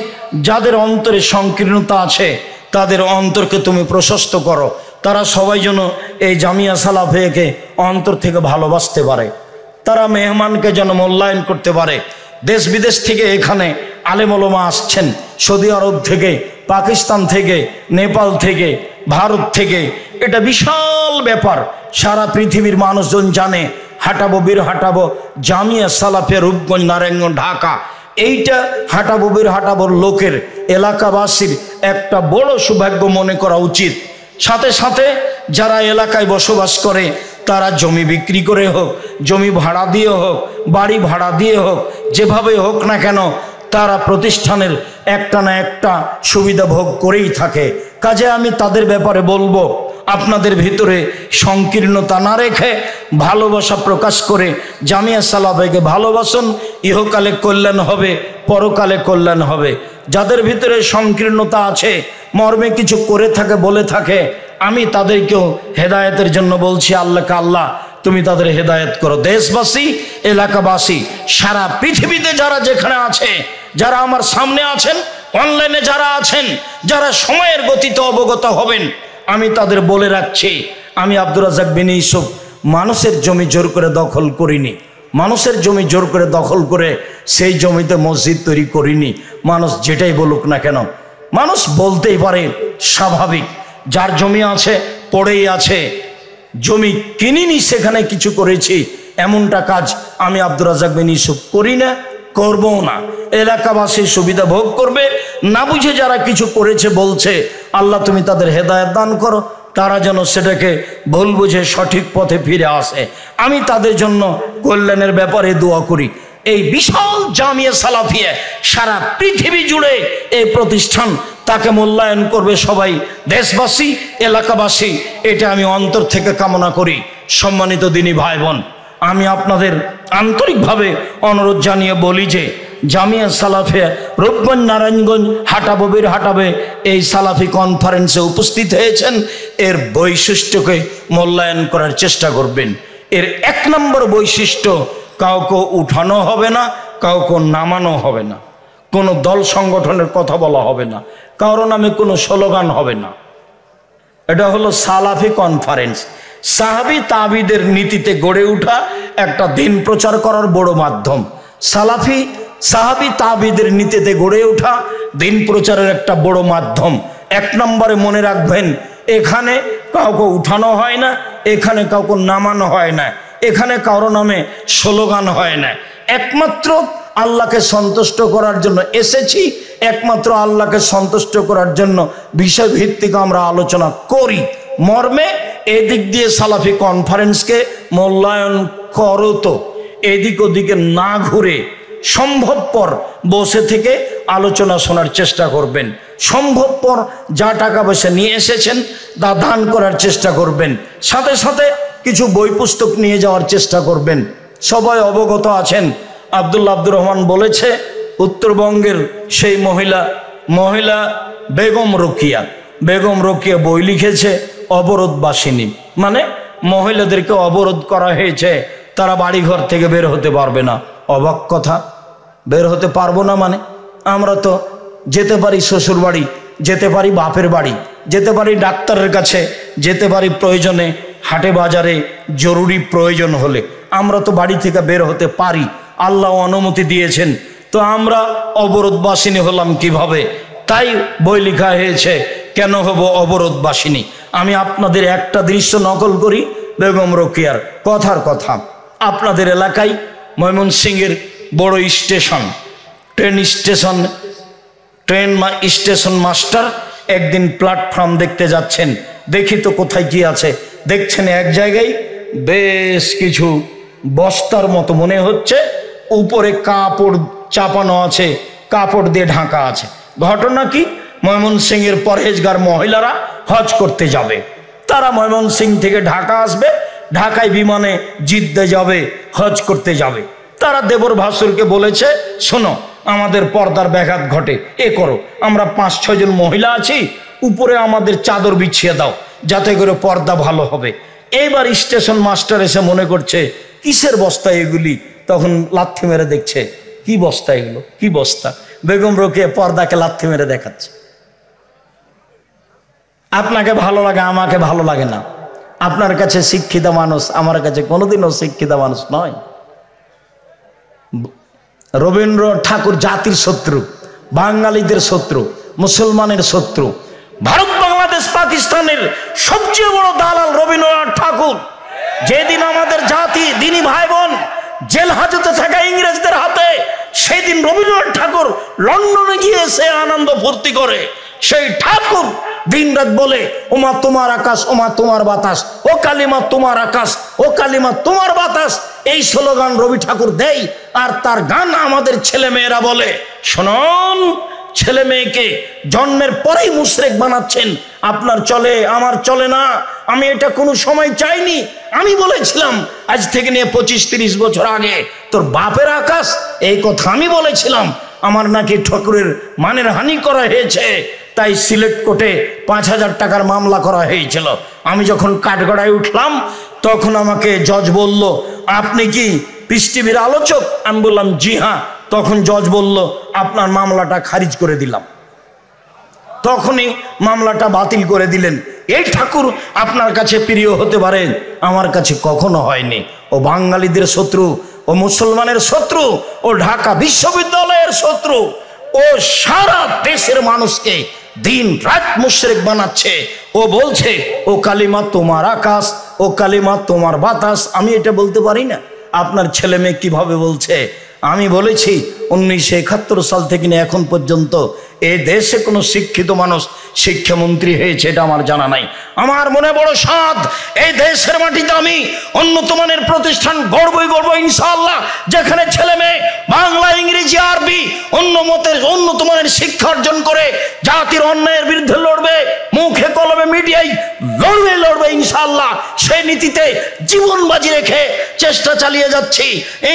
যাদের অন্তরে সংকীর্ণতা আছে তাদের অন্তরকে তুমি প্রশস্ত করো, তারা সবাই যেন এই জামিয়া সালাফিয়াকে অন্তর থেকে ভালোবাসতে পারে, তারা মেহমানকে যেন মূল্যায়ন করতে পারে। দেশ বিদেশ থেকে এখানে আলেম ওলামা আসছেন, সৌদি আরব থেকে, পাকিস্তান থেকে, নেপাল থেকে, ভারত থেকে, এটা বিশাল ব্যাপার। সারা পৃথিবীর মানুষজন জানে হাটাবো বীর হাটাবো জামিয়া সালাফিয়া রূপগঞ্জ নারায়ণগঞ্জ ঢাকা, এইটা হাটাবো বীর হাটাবোর লোকের এলাকাবাসীর একটা বড় সৌভাগ্য মনে করা উচিত। সাথে সাথে যারা এলাকায় বসবাস করে তারা জমি বিক্রি করে হোক, জমি ভাড়া দিয়ে হোক, বাড়ি ভাড়া দিয়ে হোক, যেভাবে হোক না কেন তারা প্রতিষ্ঠানের একটা না একটা সুবিধা ভোগ করেই থাকে। কাজে আমি তাদের ব্যাপারে বলবো, আপনাদের ভিতরে সংকীর্ণতা না রেখে ভালোবাসা প্রকাশ করে জামিয়া সালাফিয়াকে ভালোবাসুন, ইহকালে কল্যাণ হবে, পরকালে কল্যাণ হবে। যাদের ভিতরে সংকীর্ণতা আছে, মর্মে কিছু করে থাকে বলে থাকে, আমি তাদেরকেও হেদায়েতের জন্য বলছি, আল্লাহকে আল্লাহ তুমি তাদের হেদায়েত করো। দেশবাসী, এলাকাবাসী, সারা পৃথিবীতে যারা যেখানে আছে, যারা আমার সামনে আছেন, অনলাইনে যারা আছেন, যারা সময়ের গতিতে অবগত হবেন, আমি তাদের বলে রাখছি, আমি আব্দুর রাজ্জাক বিন ইউসুফ মানুষের জমি জোর করে দখল করিনি, মানুষের জমি জোর করে দখল করে সেই জমিতে মসজিদ তৈরি করিনি। মানুষ যেটাই বলুক না কেন, মানুষ বলতেই পারে, স্বাভাবিক। যার জমি আছে পড়েই আছে, জমি কিনিনি সেখানে কিছু করেছি, এমনটা কাজ আমি আব্দুর রাজ্জাক বিন ইউসুফ করি না, করবও না। এলাকাবাসীর সুবিধা ভোগ করবে, না বুঝে যারা কিছু করেছে বলছে, আল্লাহ তুমি তাদের হেদায়েত দান করো, তারা যেন সেটাকে ভুল বুঝে সঠিক পথে ফিরে আসে। আমি তাদের জন্য কল্যাণের ব্যাপারে দোয়া করি। এই বিশাল জামিয়া সালাফিয়া সারা পৃথিবী জুড়ে এই প্রতিষ্ঠান, তাকে মূল্যায়ন করবে সবাই, দেশবাসী, এলাকাবাসী, এটা আমি অন্তর থেকে কামনা করি। সম্মানিত দিনী ভাই বোন, আমি আপনাদের আন্তরিকভাবে অনুরোধ জানিয়ে বলি যে জামিয়া সালাফিয়া রূপগঞ্জ নারায়ণগঞ্জ হাটাবো বীর হাটাবে এই সালাফি কনফারেন্সে উপস্থিত হয়েছেন, এর বৈশিষ্ট্যকে মূল্যায়ন করার চেষ্টা করবেন। এর এক নম্বর বৈশিষ্ট্য, কাউকে উঠানো হবে না, কাউকে নামানো হবে না, কোনো দল সংগঠনের কথা বলা হবে না, কারো নামে কোনো স্লোগান হবে না। এটা হলো সালাফি কনফারেন্স। সাহাবী তাবিদের নীতিতে গড়ে ওঠা একটা দিন প্রচার করার বড় মাধ্যম। সাহাবী তাবিদের নীতিতে গড়ে ওঠা দিন প্রচারের একটা বড় মাধ্যম। এক নম্বরে মনে রাখবেন, এখানে কাউকে উঠানো হয় না, এখানে কাউকে নামানো হয় না, এখানে কারো নামে স্লোগান হয় না। একমাত্র আল্লাহকে সন্তুষ্ট করার জন্য এসেছি, একমাত্র আল্লাহকে সন্তুষ্ট করার জন্য বিষয়ভিত্তিক আমরা আলোচনা করি মর্মে এদিক দিয়ে সালাফি কনফারেন্সকে মূল্যায়ন করো। তো এদিক ওদিকে না ঘুরে সম্ভবপর বসে থেকে আলোচনা শোনার চেষ্টা করবেন। সম্ভবপর যা টাকা পয়সা নিয়ে এসেছেন তা দান করার চেষ্টা করবেন, সাথে সাথে কিছু বই পুস্তক নিয়ে যাওয়ার চেষ্টা করবেন। সবাই অবগত আছেন, আব্দুর রহমান বলেছে, উত্তরবঙ্গের সেই মহিলা বেগম রোকিয়া বই লিখেছে, অবরোধবাসিনী, মানে মহিলাদেরকে অবরোধ করা হয়েছে, তারা বাড়িঘর থেকে বের হতে পারবে না। অবাক কথা, বের হতে পারবো না মানে? আমরা তো যেতে পারি শ্বশুর বাড়ি, যেতে পারি বাপের বাড়ি, যেতে পারি ডাক্তারের কাছে, যেতে পারি প্রয়োজনে হাটে বাজারে, জরুরি প্রয়োজন হলে আমরা তো বাড়ি থেকে বের হতে পারি, আল্লাহ অনুমতি দিয়েছেন। তো আমরা অবরোধবাসিনী হলাম কিভাবে? তাই বই লেখা হয়েছে, কেন হব অবরোধবাসিনী। আমি আপনাদের একটা দৃশ্য নকল করি বেগম রোকিয়ার, কথার কথা। আপনাদের এলাকায় ময়মনসিংহের বড় স্টেশন, ট্রেন স্টেশন মাস্টার একদিন প্ল্যাটফর্ম দেখতে যাচ্ছেন, দেখি তো কোথায় কি আছে। দেখছেন এক জায়গায় বেশ কিছু বস্তার মতো মনে হচ্ছে, উপরে কাপড় চাপানো আছে, কাপড় দিয়ে ঢাকা আছে। ঘটনা কি? ময়মনসিংহের পরহেজগার মহিলারা হজ করতে যাবে, তারা ময়মনসিংহ থেকে ঢাকা আসবে, ঢাকায় বিমানে জিদ্দে যাবে, হজ করতে যাবে। তারা দেবর ভাসুরকে বলেছে, শোনো আমাদের পর্দার ব্যাঘাত ঘটে, এ করো, আমরা 5-6 জন মহিলা আছি, উপরে আমাদের চাদর বিছিয়ে দাও, যাতে করে পর্দা ভালো হবে। এইবার স্টেশন মাস্টার এসে মনে করছে কিসের বস্তা এগুলি, তখন লাথি মেরে দেখছে কি বস্তা এগুলো, কি বস্তা। বেগম রোকেয়া পর্দাকে লাথি মেরে দেখাচ্ছে। আপনাকে ভালো লাগে, আমাকে ভালো লাগে না। আপনার কাছে শিক্ষিত মানুষ, আমার কাছে কোনোদিনও শিক্ষিত মানুষ নয়। রবীন্দ্র ঠাকুর জাতির শত্রু, বাঙালিদের শত্রু, মুসলমানের শত্রু। ভারত বাংলাদেশ পাকিস্তানের সবচেয়ে বড় দালাল রবীন্দ্রনাথ ঠাকুর। যেদিন আমাদের জাতি দিনী ভাই বোন জেল হাজতে থাকা ইংরেজদের হাতে, সেই দিন রবীন্দ্রনাথ ঠাকুর লন্ডনে গিয়ে সে আনন্দ ফুর্তি করে। সেই ঠাকুর দিন রাত বলে, ওমা তোমার আকাশ, ওমা তোমার বাতাস, ও কালিমা তোমার আকাশ, ও কালিমা তোমার বাতাস, এই স্লোগান রবি ঠাকুর দেয়। আর তার গান আমাদের ছেলে মেয়েরা বলে। শুনুন, ছেলে মেয়েকে জন্মের পরেই মুশরিক বানাচ্ছেন। আপনার চলে, আমার চলে না। আমি এটা কোনো সময় চাইনি। আমি বলেছিলাম আজ থেকে নিয়ে 25-30 বছর আগে, তোর বাপের আকাশ, এই কথা আমি বলেছিলাম। আমার নাকি ঠাকুরের মানের হানি করা হয়েছে, তাই সিলেট কোর্টে 5000 টাকার মামলা করা হয়েছিল। আমি যখন কাঠগড়ায় উঠলাম, তখন আমাকে জজ বলল, আপনি কি পিস টিভির আলোচক? আমি বললাম জি হ্যাঁ। তখন জজ বলল, আপনার মামলাটা খারিজ করে দিলাম। তখনই মামলাটা বাতিল করে দিলেন। এই ঠাকুর আপনার কাছে প্রিয় হতে পারে, আমার কাছে কখনো হয়নি। ও বাঙালিদের শত্রু, ও মুসলমানের শত্রু, ও ঢাকা বিশ্ববিদ্যালয়ের শত্রু, ও সারা দেশের মানুষকে দিন রাত মুশরিক বানাচ্ছে। ও বলছে, ও কালিমা তোমার আকাশ, ও কালিমা তোমার বাতাস। আমি এটা বলতে পারি না। আপনার ছেলে মেয়ে কিভাবে বলছে? আমি বলেছি 1971 সাল থেকে নিয়ে এখন পর্যন্ত এই দেশে কোনো শিক্ষিত মানুষ শিক্ষামন্ত্রী হয়েছে এটা আমার জানা নাই। আমার মনে বড় সাধ, এই দেশের মাটিতে আমি উন্নত মানের প্রতিষ্ঠান গড়বই গড়ব ইনশাআল্লাহ, যেখানে ছেলে মেয়ে বাংলা, ইংরেজি, আরবি উন্নত মানের শিক্ষা অর্জন করে জাতির অন্যায়ের বিরুদ্ধে লড়বে, মুখে কলমে মিডিয়ায় লড়বে ইনশাআল্লাহ। সেই নীতিতে জীবন বাজি রেখে চেষ্টা চালিয়ে যাচ্ছি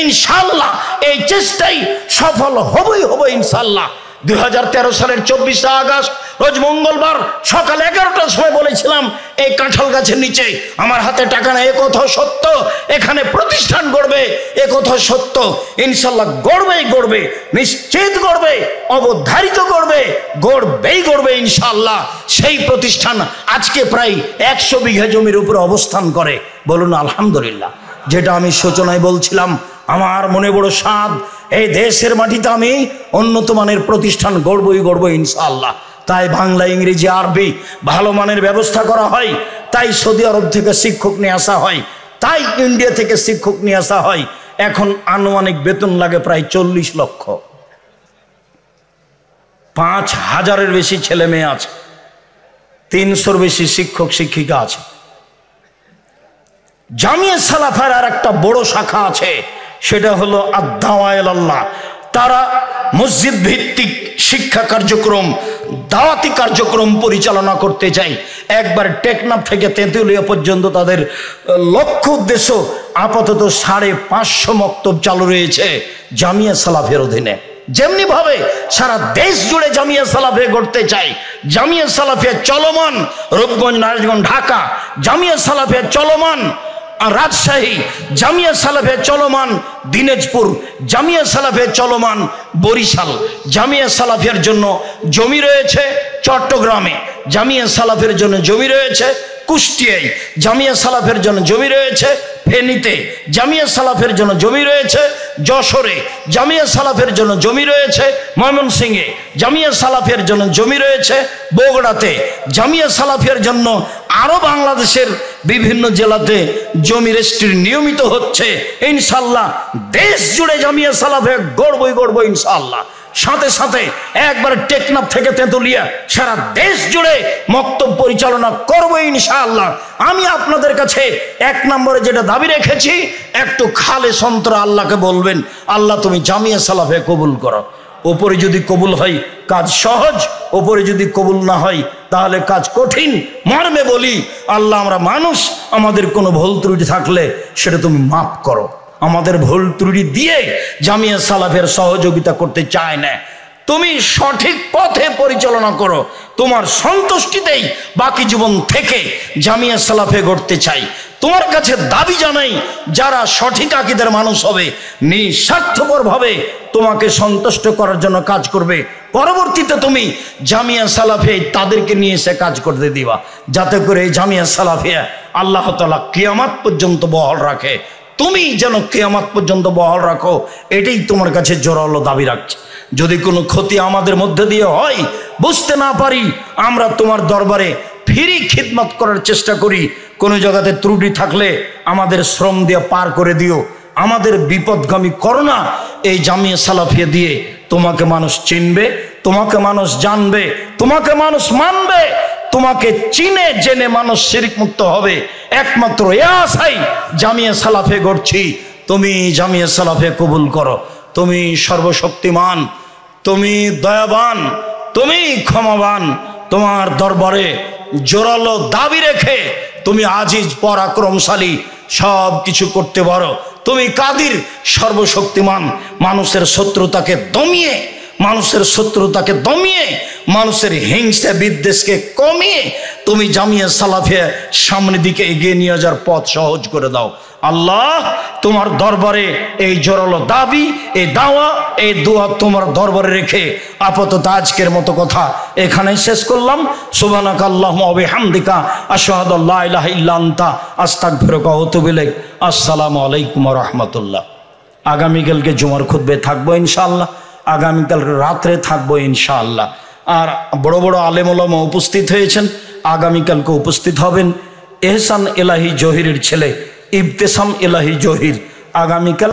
ইনশাআল্লাহ। এই চেষ্টাই সফল হবই ইনশাআল্লাহ। 2013 সালের 24 আগস্ট রোজ মঙ্গলবার সকাল 11টার সময় বলেছিলাম, এই কাঁঠাল গাছের নিচে আমার হাতে টাকা নেই, এ কথা সত্য। এখানে প্রতিষ্ঠান গড়বে, এ কথা সত্য। ইনশাল্লাহ গড়বে, নিশ্চিত গড়বে, অবধারিত গড়বে ইনশাল্লাহ। সেই প্রতিষ্ঠান আজকে প্রায় 100 বিঘা জমির উপরে অবস্থান করে। বলুন আলহামদুলিল্লাহ। যেটা আমি সূচনায় বলছিলাম, আমার মনে বড় সাধ, এই দেশের মাটিতে আমি উন্নত মানের প্রতিষ্ঠান গড়বই ইনশাআল্লাহ। তাই বাংলা, ইংরেজি, আরবি ভালো মানের ব্যবস্থা করা হয়। তাই সৌদি আরব থেকে শিক্ষক নিয়ে আসা হয়, তাই ইন্ডিয়া থেকে শিক্ষক নিয়ে আসা হয়। এখন আনুমানিক বেতন লাগে প্রায় 40 লক্ষ। 5000-এর বেশি ছেলে মেয়ে আছে, 300-র বেশি শিক্ষক শিক্ষিকা আছে। জামিয়া সালাফের আর একটা বড় শাখা আছে, সেটা হলো আদ-দাওয়া ইলাল্লাহ। তারা মসজিদ ভিত্তিক শিক্ষা কার্যক্রম, দাওয়াতি কার্যক্রম পরিচালনা করতে চায়। একবার টেকনাফ থেকে তেঁতুলিয়া পর্যন্ত তাদের লক্ষ্য উদ্দেশ্য। আপাতত 550 মক্তব চালু রয়েছে জামিয়া সালাফের অধীনে। যেমনি ভাবে সারা দেশ জুড়ে জামিয়া সালাফে গড়তে চাই। জামিয়া সালাফে চলমান রূপগঞ্জ, নারায়ণগঞ্জ, ঢাকা। জামিয়া সালাফে চলমান রাজশাহী। জামিয়া সালাফে চলমান দিনাজপুর। জামিয়া সালাফে চলমান বরিশাল। জামিয়া সালাফের জন্য জমি রয়েছে চট্টগ্রামে। জামিয়া সালাফের জন্য জমি রয়েছে কুষ্টিয়ায়। জামিয়া সালাফের জন্য জমি রয়েছে ফেনীতে। জামিয়া সালাফের জন্য জমি রয়েছে যশোরে। জামিয়া সালাফের জন্য জমি রয়েছে ময়মনসিংহে। জামিয়া সালাফের জন্য জমি রয়েছে বগুড়াতে। জামিয়া সালাফের জন্য আরো বাংলাদেশের বিভিন্ন জেলাতে জমি রেজিস্ট্রি নিয়মিত হচ্ছে ইনশাআল্লাহ। দেশ জুড়ে জামিয়া সালাফে গড়বই ইনশাআল্লাহ। সাথে সাথে একবার টেকনাফ থেকে তেঁতুলিয়া সারা দেশ জুড়ে মক্তব পরিচালনা করবো ইনশাআল্লাহ। আমি আপনাদের কাছে 1 নম্বরে যেটা দাবি রেখেছি, একটু খালে সন্তরা আল্লাহকে বলবেন, আল্লাহ তুমি জামিয়া সালাফে কবুল করো। ওপরে যদি কবুল হয় কাজ সহজ, ওপরে যদি কবুল না হয় তাহলে কাজ কঠিন। মর্মে বলি, আল্লাহ আমরা মানুষ, আমাদের কোনো ভুল ত্রুটি থাকলে সেটা তুমি মাফ করো। আমাদের ভুল ত্রুটি দিয়ে জামিয়া সালাফের সহযোগিতা করতে চায় না। তুমি সঠিক পথে পরিচালনা করো, তোমার সন্তুষ্টিতেই বাকি জীবন থেকে জামিয়া সালাফে গড়তে চাই। তোমার কাছে দাবি জানাই, যারা সঠিক আকীদার মানুষ হবে, নিঃস্বার্থপরভাবে তোমাকে সন্তুষ্ট করার জন্য কাজ করবে, পরবর্তীতে তুমি জামিয়া সালাফে তাদেরকে নিয়ে এসে কাজ করতে দিবা, যাতে করে জামিয়া সালাফিয়া আল্লাহ তাআলা কিয়ামত পর্যন্ত বহাল রাখে। তুমি যেন কিয়ামত পর্যন্ত বহাল রাখো, এটাই তোমার কাছে জোরালো দাবি রাখছে। যদি কোনো ক্ষতি আমাদের মধ্যে দিয়ে হয়, বুঝতে না পারি, আমরা তোমার দরবারে ফ্রি খিদমত করার চেষ্টা করি। কোনো জায়গাতে ত্রুটি থাকলে আমাদের শ্রম দিয়ে পার করে দিও, আমাদের বিপদগামী করো না। এই জামিয়া সালাফিয়া দিয়ে তোমাকে মানুষ চিনবে, তোমাকে মানুষ জানবে, তোমাকে মানুষ মানবে, তোমাকে চিনে জেনে মানুষ শিরক মুক্ত হবে। একমাত্র এ আশাই জামিয়া সালাফে গড়ছি। তুমি জামিয়া সালাফে কবুল করো। তুমি সর্বশক্তিমান, তুমি দয়াবান, তুমি ক্ষমাবান। তোমার দরবারে জোরালো দাবি রেখে তুমি আজিজ পরাক্রমশালী, সব কিছু করতে পারো। তুমি কাদির, সর্বশক্তিমান। মানুষের শত্রুতাকে দমিয়ে, মানুষের হিংসা বিদ্বেষকে কমিয়ে তুমি জামিয়া সালাফিয়া সামনের দিকে এগিয়ে নিয়ে যাওয়ার পথ সহজ করে দাও। আল্লাহ, তোমার দরবারে এই জোরালো দাবি, এই দাওয়া, এই দোয়া তোমার দরবারে রেখে আপাতত আজকের মতো কথা এখানেই শেষ করলাম। সুবহানাকা আল্লাহুম্মা ওয়া বিহামদিকা আশহাদু আল্লা ইলাহা ইল্লা আনতা আস্তাগফিরুকা ওয়া আতুবু ইলাইক। আসসালামু আলাইকুম ওয়া রাহমাতুল্লাহ। আগামীকালকে জুমার খুতবে থাকবো ইনশাআল্লাহ, আগামীকাল রাত্রে থাকবো ইনশাআল্লাহ। আর বড় বড় আলেম ওলামা উপস্থিত হয়েছেন, আগামীকালকে উপস্থিত হবেন। এহসান এলাহি জহিরের ছেলে ইবতেসাম এলাহি জহির আগামীকাল